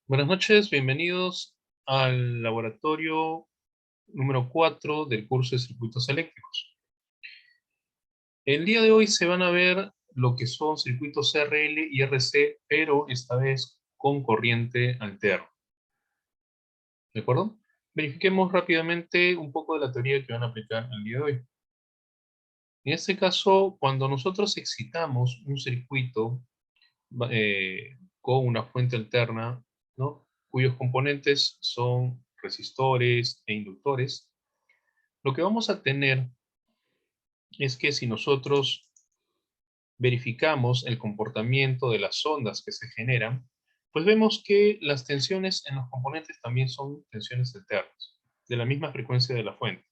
Buenas noches, bienvenidos al laboratorio número 4 del curso de circuitos eléctricos. El día de hoy se van a ver lo que son circuitos RL y RC, pero esta vez con corriente alterna. ¿De acuerdo? Verifiquemos rápidamente un poco de la teoría que van a aplicar el día de hoy. En este caso, cuando nosotros excitamos un circuito con una fuente alterna, ¿no?, cuyos componentes son resistores e inductores, lo que vamos a tener es que si nosotros verificamos el comportamiento de las ondas que se generan, pues vemos que las tensiones en los componentes también son tensiones alternas, de la misma frecuencia de la fuente.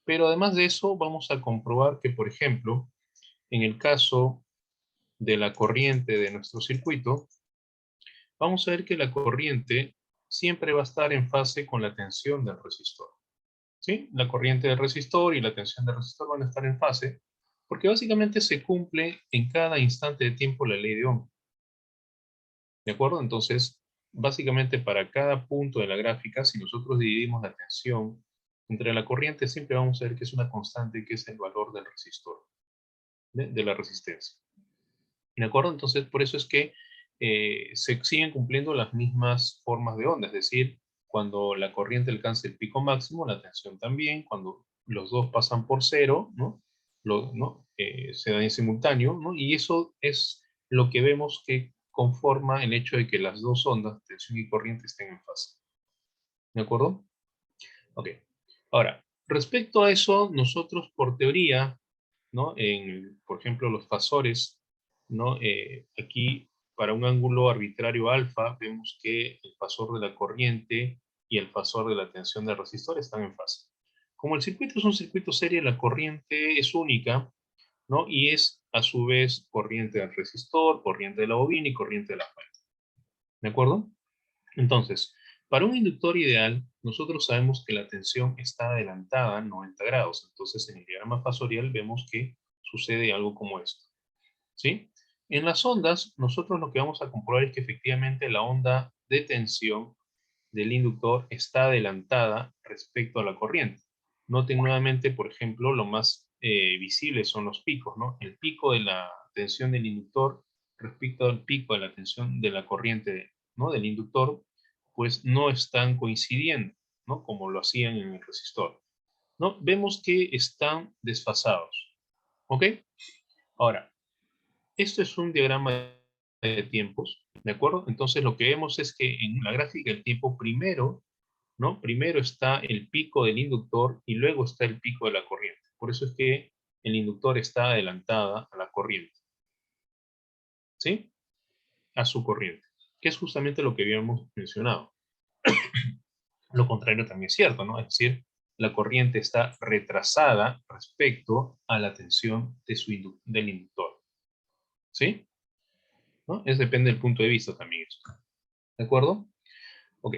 Pero además de eso, vamos a comprobar que, por ejemplo, en el caso de la corriente de nuestro circuito, vamos a ver que la corriente siempre va a estar en fase con la tensión del resistor. ¿Sí? La corriente del resistor y la tensión del resistor van a estar en fase, porque básicamente se cumple en cada instante de tiempo la ley de Ohm. ¿De acuerdo? Entonces, básicamente para cada punto de la gráfica, si nosotros dividimos la tensión entre la corriente, siempre vamos a ver que es una constante, que es el valor del resistor, de la resistencia. ¿De acuerdo? Entonces, por eso es que se siguen cumpliendo las mismas formas de onda, es decir, cuando la corriente alcanza el pico máximo, la tensión también, cuando los dos pasan por cero, ¿no? Se da en simultáneo, ¿no? Y eso es lo que vemos que conforma el hecho de que las dos ondas, tensión y corriente, estén en fase. ¿De acuerdo? Ok. Ahora, respecto a eso, nosotros por teoría, ¿no? Por ejemplo, los fasores, ¿no? Aquí, para un ángulo arbitrario alfa, vemos que el fasor de la corriente y el fasor de la tensión del resistor están en fase. Como el circuito es un circuito serie, la corriente es única, ¿no? Y es, a su vez, corriente del resistor, corriente de la bobina y corriente de la fuente. ¿De acuerdo? Entonces, para un inductor ideal, nosotros sabemos que la tensión está adelantada a 90 grados. Entonces, en el diagrama fasorial vemos que sucede algo como esto, ¿sí? En las ondas, nosotros lo que vamos a comprobar es que efectivamente la onda de tensión del inductor está adelantada respecto a la corriente. Noten nuevamente, por ejemplo, lo más visible son los picos, ¿no? El pico de la tensión del inductor respecto al pico de la tensión de la corriente, ¿no?, del inductor, pues no están coincidiendo, ¿no?, como lo hacían en el resistor, ¿no? Vemos que están desfasados, ¿ok? Ahora, esto es un diagrama de tiempos, ¿de acuerdo? Entonces lo que vemos es que en la gráfica del tiempo primero, ¿no? Primero está el pico del inductor y luego está el pico de la corriente. Por eso es que el inductor está adelantada a la corriente, ¿sí? A su corriente, que es justamente lo que habíamos mencionado. Lo contrario también es cierto, ¿no? Es decir, la corriente está retrasada respecto a la tensión del inductor, ¿sí? ¿No? Depende del punto de vista también esto. ¿De acuerdo? Ok.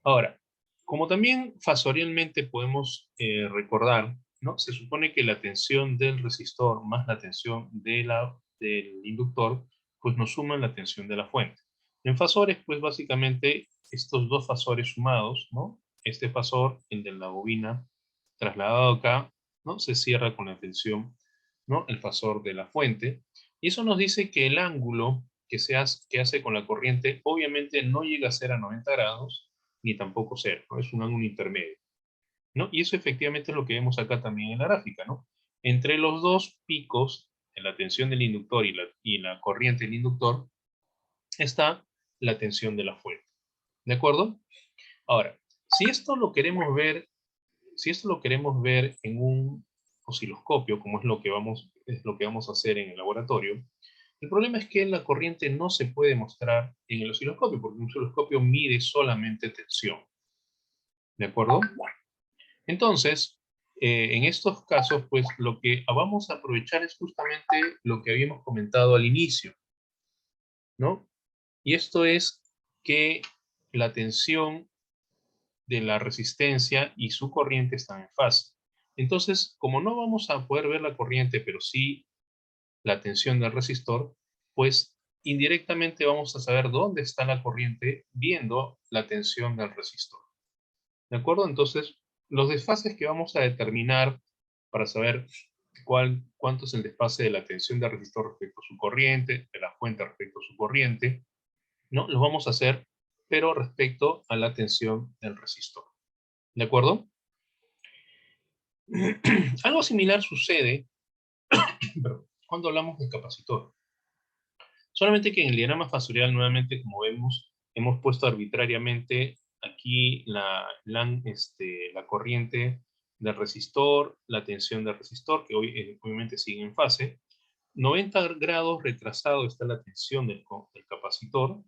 Ahora, como también fasorialmente podemos recordar, ¿no? Se supone que la tensión del resistor más la tensión del inductor, pues nos suman la tensión de la fuente. En fasores, pues básicamente estos dos fasores sumados, ¿no? Este fasor, el de la bobina, trasladado acá, ¿no?, se cierra con la tensión, ¿no?, el fasor de la fuente. Y eso nos dice que el ángulo que hace con la corriente obviamente no llega a ser a 90 grados, ni tampoco cero, ¿no? Es un ángulo intermedio, ¿no? Y eso efectivamente es lo que vemos acá también en la gráfica, ¿no? Entre los dos picos de la tensión del inductor y la corriente del inductor está la tensión de la fuente. ¿De acuerdo? Ahora, si esto lo queremos ver, si esto lo queremos ver en un osciloscopio, como es lo que vamos a hacer en el laboratorio, el problema es que la corriente no se puede mostrar en el osciloscopio, porque un osciloscopio mide solamente tensión. ¿De acuerdo? Entonces, en estos casos, pues lo que vamos a aprovechar es justamente lo que habíamos comentado al inicio, ¿no? Y esto es que la tensión de la resistencia y su corriente están en fase. Entonces, como no vamos a poder ver la corriente, pero sí la tensión del resistor, pues indirectamente vamos a saber dónde está la corriente viendo la tensión del resistor. ¿De acuerdo? Entonces, los desfases que vamos a determinar para saber cuánto es el desfase de la tensión del resistor respecto a su corriente, de la fuente respecto a su corriente, ¿no? Los vamos a hacer, pero respecto a la tensión del resistor. ¿De acuerdo? Algo similar sucede cuando hablamos de capacitor. Solamente que en el diagrama fasorial, nuevamente, como vemos, hemos puesto arbitrariamente aquí la corriente del resistor, la tensión del resistor, que hoy obviamente sigue en fase. 90 grados retrasado está la tensión del capacitor,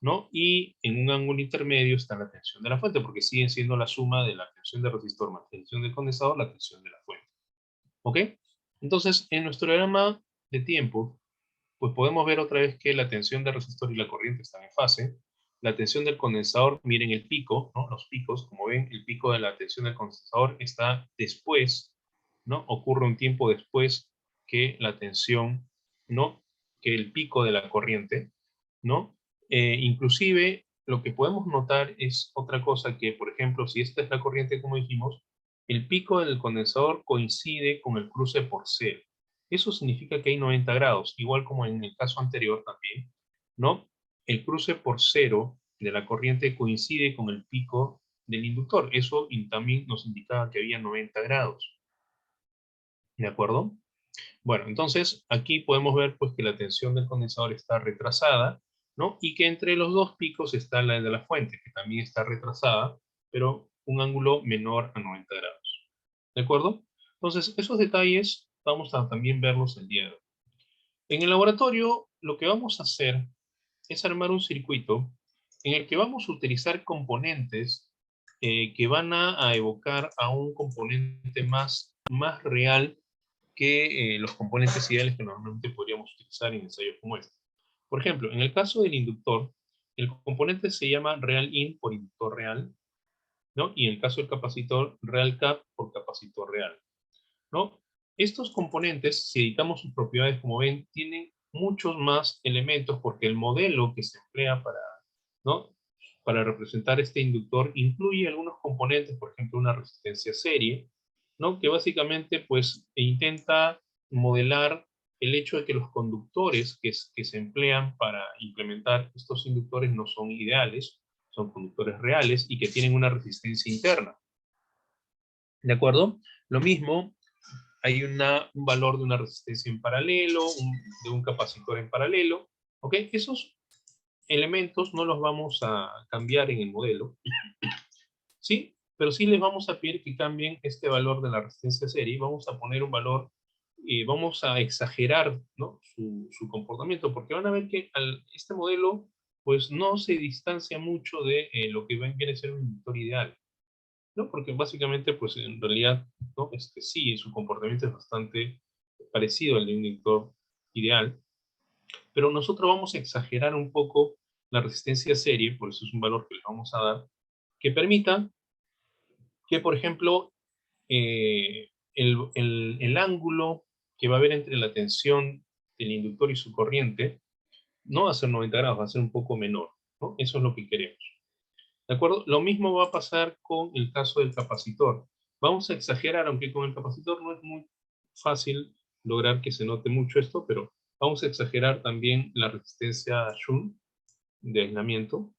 ¿no? Y en un ángulo intermedio está la tensión de la fuente, porque siguen siendo la suma de la tensión del resistor más tensión del condensador, la tensión de la fuente. ¿Ok? Entonces, en nuestro diagrama de tiempo, pues podemos ver otra vez que la tensión del resistor y la corriente están en fase. La tensión del condensador, miren el pico, ¿no? Los picos, como ven, el pico de la tensión del condensador está después, ¿no? Ocurre un tiempo después que la tensión, ¿no? Que el pico de la corriente, ¿no? Inclusive, lo que podemos notar es otra cosa que, por ejemplo, si esta es la corriente, como dijimos, el pico del condensador coincide con el cruce por cero. Eso significa que hay 90 grados, igual como en el caso anterior también, ¿no? El cruce por cero de la corriente coincide con el pico del inductor. Eso también nos indicaba que había 90 grados. ¿De acuerdo? Bueno, entonces aquí podemos ver pues que la tensión del condensador está retrasada, ¿no? Y que entre los dos picos está la de la fuente, que también está retrasada, pero un ángulo menor a 90 grados. ¿De acuerdo? Entonces, esos detalles vamos a también verlos el día de hoy. En el laboratorio, lo que vamos a hacer es armar un circuito en el que vamos a utilizar componentes que van a evocar a un componente más real que los componentes ideales que normalmente podríamos utilizar en ensayos como este. Por ejemplo, en el caso del inductor, el componente se llama real in por inductor real, ¿no? Y en el caso del capacitor, real cap por capacitor real, ¿no? Estos componentes, si editamos sus propiedades, como ven, tienen muchos más elementos porque el modelo que se emplea ¿no? para representar este inductor incluye algunos componentes, por ejemplo, una resistencia serie, ¿no? Que básicamente pues intenta modelar el hecho de que los conductores que se emplean para implementar estos inductores no son ideales, son conductores reales y que tienen una resistencia interna. ¿De acuerdo? Lo mismo, hay un valor de una resistencia en paralelo, de un capacitor en paralelo, ¿ok? Esos elementos no los vamos a cambiar en el modelo, ¿sí? Pero sí les vamos a pedir que cambien este valor de la resistencia serie, vamos a poner un valor, vamos a exagerar, ¿no? su comportamiento, porque van a ver que este modelo pues no se distancia mucho de lo que viene a ser un inductor ideal, ¿no? Porque básicamente, pues en realidad, ¿no? Sí, su comportamiento es bastante parecido al de un inductor ideal, pero nosotros vamos a exagerar un poco la resistencia serie, por eso es un valor que le vamos a dar, que permita que, por ejemplo, el ángulo que va a haber entre la tensión del inductor y su corriente no va a ser 90 grados, va a ser un poco menor, ¿no? Eso es lo que queremos. ¿De acuerdo? Lo mismo va a pasar con el caso del capacitor. Vamos a exagerar, aunque con el capacitor no es muy fácil lograr que se note mucho esto, pero vamos a exagerar también la resistencia Shunt de aislamiento.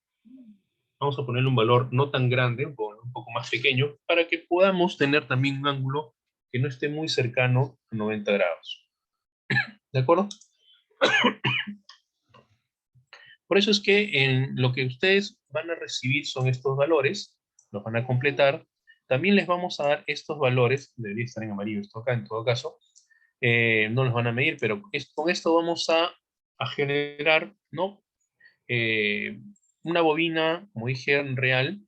Vamos a ponerle un valor no tan grande, un poco más pequeño, para que podamos tener también un ángulo que no esté muy cercano a 90 grados. ¿De acuerdo? Por eso es que en lo que ustedes van a recibir son estos valores, los van a completar. También les vamos a dar estos valores, debería estar en amarillo esto acá en todo caso, no los van a medir, pero con esto vamos a generar, ¿no? Una bobina, como dije, real,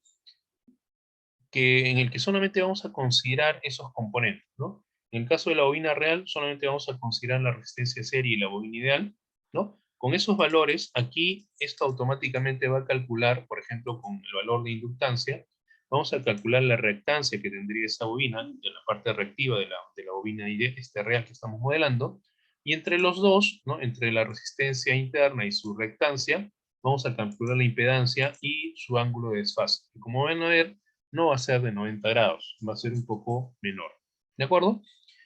en el que solamente vamos a considerar esos componentes, ¿no? En el caso de la bobina real, solamente vamos a considerar la resistencia serie y la bobina ideal, ¿no? Con esos valores, aquí esto automáticamente va a calcular, por ejemplo, con el valor de inductancia, vamos a calcular la reactancia que tendría esa bobina, de la parte reactiva de la bobina real que estamos modelando, Y entre los dos, ¿no? Entre la resistencia interna y su reactancia, vamos a calcular la impedancia y su ángulo de desfase. Y como van a ver, no va a ser de 90 grados, va a ser un poco menor. ¿De acuerdo?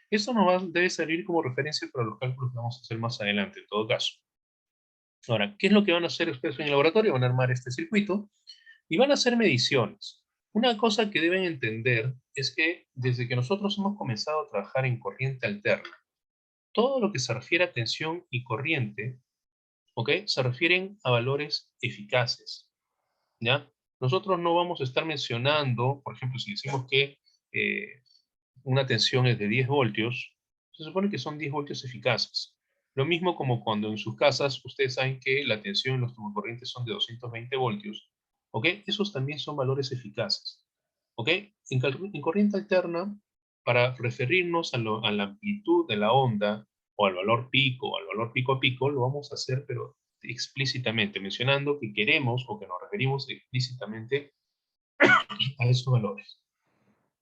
Esto debe servir como referencia para los cálculos que vamos a hacer más adelante, en todo caso. Ahora, ¿qué es lo que van a hacer ustedes en el laboratorio? Van a armar este circuito y van a hacer mediciones. Una cosa que deben entender es que desde que nosotros hemos comenzado a trabajar en corriente alterna, todo lo que se refiere a tensión y corriente, ¿ok? Se refieren a valores eficaces, ¿ya? Nosotros no vamos a estar mencionando, por ejemplo, si decimos que una tensión es de 10 voltios, se supone que son 10 voltios eficaces. Lo mismo como cuando en sus casas ustedes saben que la tensión en los tubocorrientes son de 220 voltios, ¿ok? Esos también son valores eficaces, ¿ok? En corriente alterna, para referirnos a la amplitud de la onda, o al valor pico, o al valor pico a pico, lo vamos a hacer, pero explícitamente, mencionando que queremos o que nos referimos explícitamente a esos valores.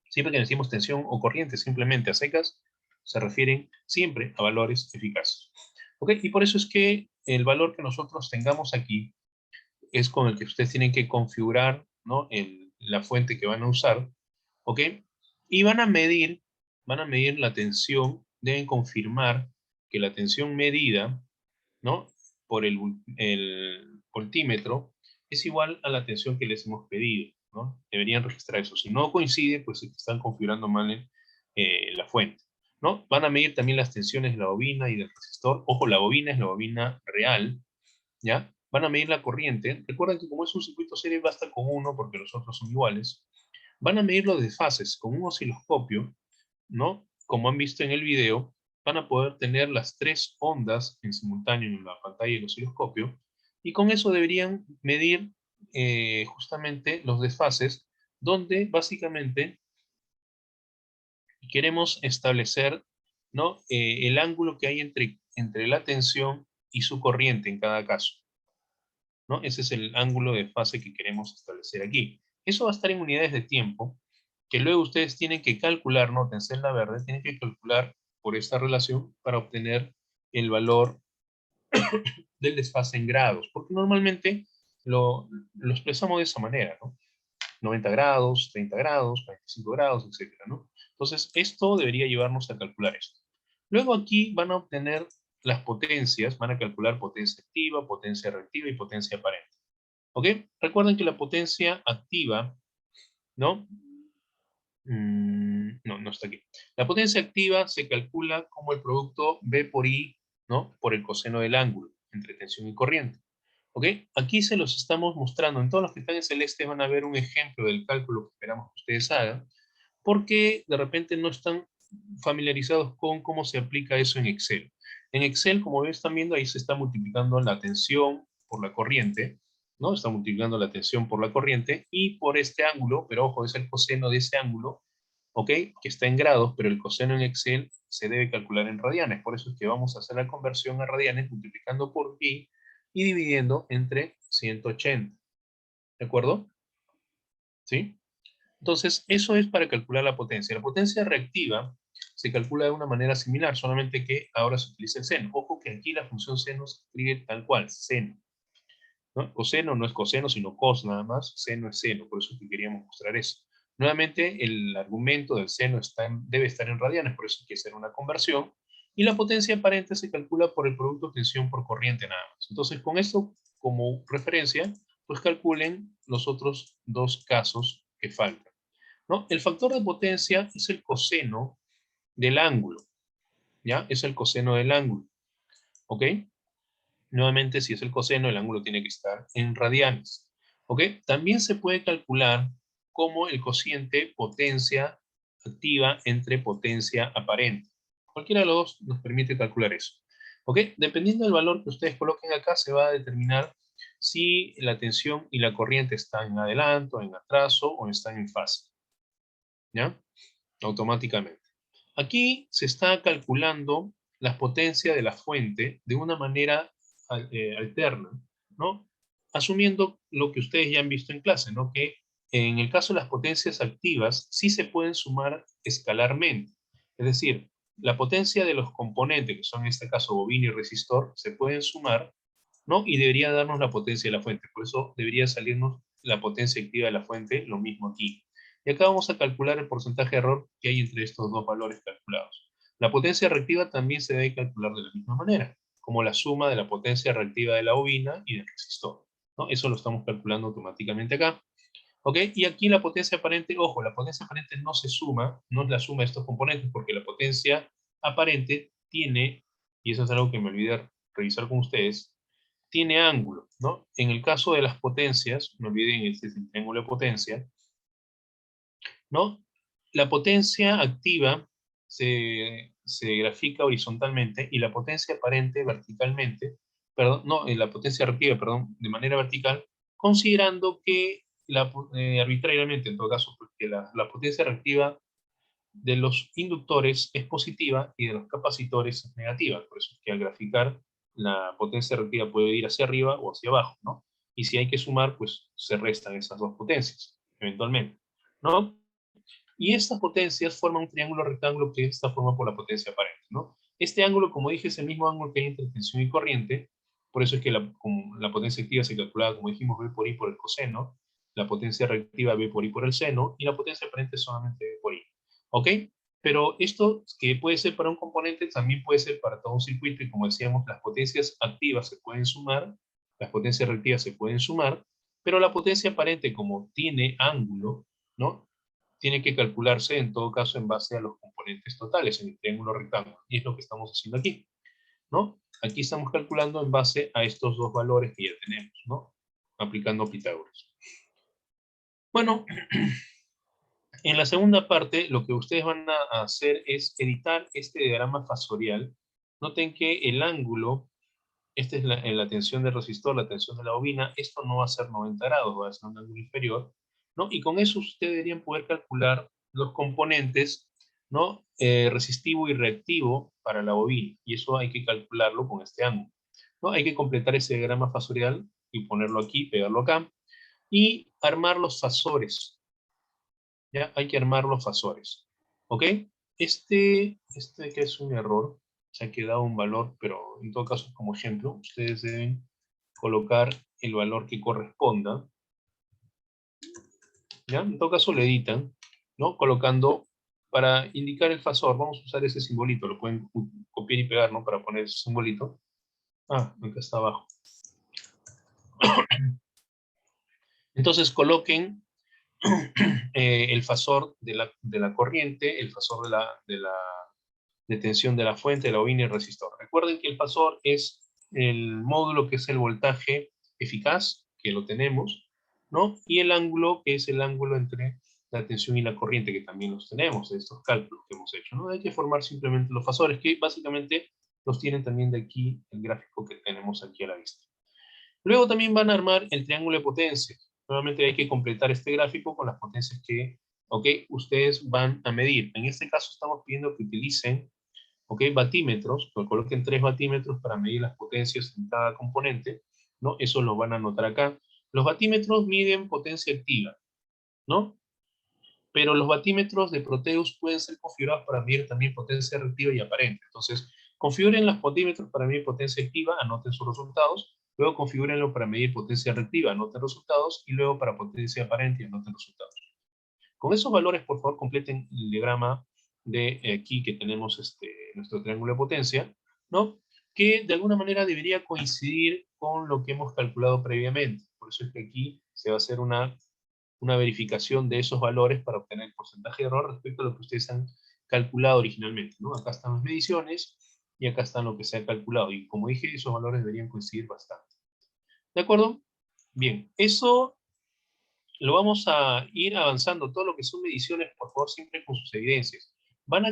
Siempre que decimos tensión o corriente simplemente a secas, se refieren siempre a valores eficaces. ¿Ok? Y por eso es que el valor que nosotros tengamos aquí es con el que ustedes tienen que configurar, ¿no? La fuente que van a usar. ¿Ok? Y van a medir la tensión, deben confirmar que la tensión medida, ¿no? Por el voltímetro es igual a la tensión que les hemos pedido, ¿no? Deberían registrar eso. Si no coincide, pues están configurando mal la fuente, ¿no? Van a medir también las tensiones de la bobina y del resistor. Ojo, la bobina es la bobina real, ¿ya? Van a medir la corriente. Recuerden que como es un circuito serie, basta con uno porque los otros son iguales. Van a medir los desfases con un osciloscopio, ¿no? Como han visto en el video, van a poder tener las tres ondas en simultáneo en la pantalla del osciloscopio, y con eso deberían medir justamente los desfases, donde básicamente queremos establecer, ¿no? El ángulo que hay entre la tensión y su corriente en cada caso, ¿no? Ese es el ángulo de fase que queremos establecer aquí. Eso va a estar en unidades de tiempo, que luego ustedes tienen que calcular, nótense en la verde, tienen que calcular por esta relación para obtener el valor del desfase en grados, porque normalmente lo expresamos de esa manera, ¿no? 90 grados, 30 grados, 45 grados, etcétera, ¿no? Entonces, esto debería llevarnos a calcular esto. Luego aquí van a obtener las potencias, van a calcular potencia activa, potencia reactiva y potencia aparente. ¿Ok? Recuerden que la potencia activa, ¿no? No, no está aquí. La potencia activa se calcula como el producto B por I, ¿no? Por el coseno del ángulo entre tensión y corriente. ¿Ok? Aquí se los estamos mostrando. En todos los que están en celeste van a ver un ejemplo del cálculo que esperamos que ustedes hagan, porque de repente no están familiarizados con cómo se aplica eso en Excel. En Excel, como están viendo, ahí se está multiplicando la tensión por la corriente, ¿no? Está multiplicando la tensión por la corriente y por este ángulo, pero ojo, es el coseno de ese ángulo, ¿ok? Que está en grados, pero el coseno en Excel se debe calcular en radianes. Por eso es que vamos a hacer la conversión a radianes multiplicando por pi y dividiendo entre 180. ¿De acuerdo? ¿Sí? Entonces, eso es para calcular la potencia. La potencia reactiva se calcula de una manera similar, solamente que ahora se utiliza el seno. Ojo que aquí la función seno se escribe tal cual, seno, ¿no? Coseno no es coseno, sino cos nada más. Seno es seno, por eso es que queríamos mostrar eso. Nuevamente, el argumento del seno debe estar en radianes, por eso hay que hacer una conversión. Y la potencia aparente se calcula por el producto tensión por corriente nada más. Entonces, con esto como referencia, pues calculen los otros dos casos que faltan, ¿no? El factor de potencia es el coseno del ángulo, ¿ya? Es el coseno del ángulo, ¿ok? Nuevamente, si es el coseno, el ángulo tiene que estar en radianes, ¿ok? También se puede calcular como el cociente potencia activa entre potencia aparente. Cualquiera de los dos nos permite calcular eso, ¿ok? Dependiendo del valor que ustedes coloquen acá, se va a determinar si la tensión y la corriente están en adelanto, en atraso o están en fase, ¿ya? Automáticamente. Aquí se está calculando la potencia de la fuente de una manera alterna, ¿no? Asumiendo lo que ustedes ya han visto en clase, ¿no? Que en el caso de las potencias activas sí se pueden sumar escalarmente. Es decir, la potencia de los componentes, que son en este caso bobina y resistor, se pueden sumar, ¿no? Y debería darnos la potencia de la fuente. Por eso debería salirnos la potencia activa de la fuente, lo mismo aquí. Y acá vamos a calcular el porcentaje de error que hay entre estos dos valores calculados. La potencia reactiva también se debe calcular de la misma manera, como la suma de la potencia reactiva de la bobina y del resistor, ¿no? Eso lo estamos calculando automáticamente acá. ¿Ok? Y aquí la potencia aparente, ojo, la potencia aparente no se suma, no es la suma de estos componentes, porque la potencia aparente tiene, y eso es algo que me olvidé revisar con ustedes, tiene ángulo, ¿no? En el caso de las potencias, no olviden, este es el triángulo de potencia, ¿no? La potencia activa se grafica horizontalmente y la potencia aparente verticalmente, perdón, no, la potencia reactiva, perdón, de manera vertical, considerando que arbitrariamente, en todo caso, porque la potencia reactiva de los inductores es positiva y de los capacitores es negativa. Por eso es que al graficar la potencia reactiva puede ir hacia arriba o hacia abajo, ¿no? Y si hay que sumar, pues se restan esas dos potencias, eventualmente, ¿no? Y estas potencias forman un triángulo rectángulo que está formado por la potencia aparente, ¿no? Este ángulo, como dije, es el mismo ángulo que hay entre tensión y corriente, por eso es que como la potencia activa se calculaba, como dijimos, B por I por el coseno, la potencia reactiva B por I por el seno, y la potencia aparente solamente B por I. ¿Ok? Pero esto que puede ser para un componente, también puede ser para todo un circuito, y como decíamos, las potencias activas se pueden sumar, las potencias reactivas se pueden sumar, pero la potencia aparente, como tiene ángulo, ¿no? Tiene que calcularse en todo caso en base a los componentes totales en el triángulo rectángulo. Y es lo que estamos haciendo aquí, ¿no? Aquí estamos calculando en base a estos dos valores que ya tenemos, ¿no? Aplicando Pitágoras. Bueno, en la segunda parte lo que ustedes van a hacer es editar este diagrama fasorial. Noten que el ángulo, esta es la tensión del resistor, la tensión de la bobina, esto no va a ser 90 grados, va a ser un ángulo inferior, ¿no? Y con eso ustedes deberían poder calcular los componentes, ¿no? Resistivo y reactivo para la bobina, y eso hay que calcularlo con este ángulo, ¿no? Hay que completar ese diagrama fasorial y ponerlo aquí, pegarlo acá, y armar los fasores, ¿ya? Hay que armar los fasores, ¿ok? Este que es un error, se ha quedado un valor, pero en todo caso como ejemplo, ustedes deben colocar el valor que corresponda, ¿ya? En todo caso lo editan, ¿no? Colocando, para indicar el fasor, vamos a usar ese simbolito, lo pueden copiar y pegar, ¿no? Para poner ese simbolito. Ah, acá está abajo. Entonces coloquen el fasor de la corriente, el fasor de tensión de la fuente, de la bobina y el resistor. Recuerden que el fasor es el módulo que es el voltaje eficaz, que lo tenemos, ¿no? Y el ángulo, que es el ángulo entre la tensión y la corriente, que también los tenemos de estos cálculos que hemos hecho, ¿no? Hay que formar simplemente los fasores, que básicamente los tienen también de aquí el gráfico que tenemos aquí a la vista. Luego también van a armar el triángulo de potencias. Nuevamente hay que completar este gráfico con las potencias que, ok, ustedes van a medir. En este caso estamos pidiendo que utilicen, ok, batímetros, que coloquen 3 batímetros para medir las potencias en cada componente, ¿no? Eso lo van a anotar acá. Los batímetros miden potencia activa, ¿no? Pero los batímetros de Proteus pueden ser configurados para medir también potencia reactiva y aparente. Entonces, configuren los batímetros para medir potencia activa, anoten sus resultados, luego configúrenlo para medir potencia reactiva, anoten resultados, y luego para potencia aparente, anoten resultados. Con esos valores, por favor, completen el diagrama de aquí que tenemos nuestro triángulo de potencia, ¿no? Que de alguna manera debería coincidir con lo que hemos calculado previamente. Por eso es que aquí se va a hacer una verificación de esos valores para obtener el porcentaje de error respecto a lo que ustedes han calculado originalmente, ¿no? Acá están las mediciones y acá están lo que se ha calculado. Y como dije, esos valores deberían coincidir bastante. ¿De acuerdo? Bien, eso lo vamos a ir avanzando. Todo lo que son mediciones, por favor, siempre con sus evidencias. Van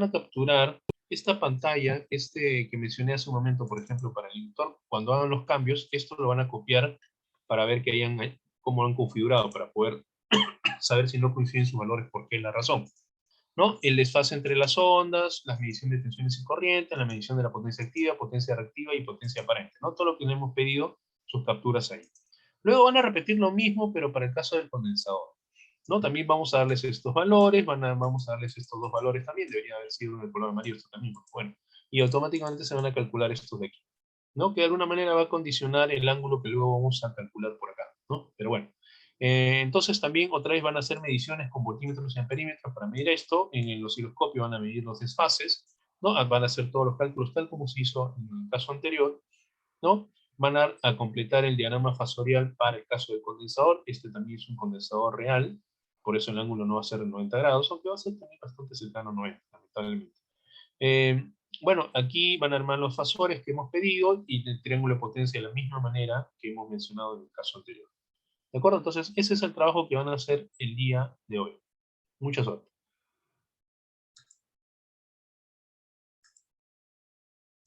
a capturar esta pantalla, que mencioné hace un momento, por ejemplo, para el inductor. Cuando hagan los cambios, esto lo van a copiar para ver cómo lo han configurado, para poder saber si no coinciden sus valores, por qué es la razón, ¿no? El desfase entre las ondas, las mediciones de tensiones y corrientes, la medición de la potencia activa, potencia reactiva y potencia aparente, ¿no? Todo lo que le hemos pedido, sus capturas ahí. Luego van a repetir lo mismo, pero para el caso del condensador. ¿no? También vamos a darles estos valores, vamos a darles estos dos valores también, debería haber sido en el color amarillo esto también, bueno, y automáticamente se van a calcular estos de aquí, ¿no? Que de alguna manera va a condicionar el ángulo que luego vamos a calcular por acá, ¿no? Pero bueno, entonces también otra vez van a hacer mediciones con voltímetros y amperímetros para medir esto, en el osciloscopio van a medir los desfases, ¿no? Van a hacer todos los cálculos tal como se hizo en el caso anterior, ¿no? Van a completar el diagrama fasorial para el caso del condensador. Este también es un condensador real, por eso el ángulo no va a ser de 90 grados, aunque va a ser también bastante cercano a 90, lamentablemente. Eh, bueno, aquí van a armar los fasores que hemos pedido y el triángulo de potencia de la misma manera que hemos mencionado en el caso anterior. ¿De acuerdo? Entonces, ese es el trabajo que van a hacer el día de hoy. Mucha suerte.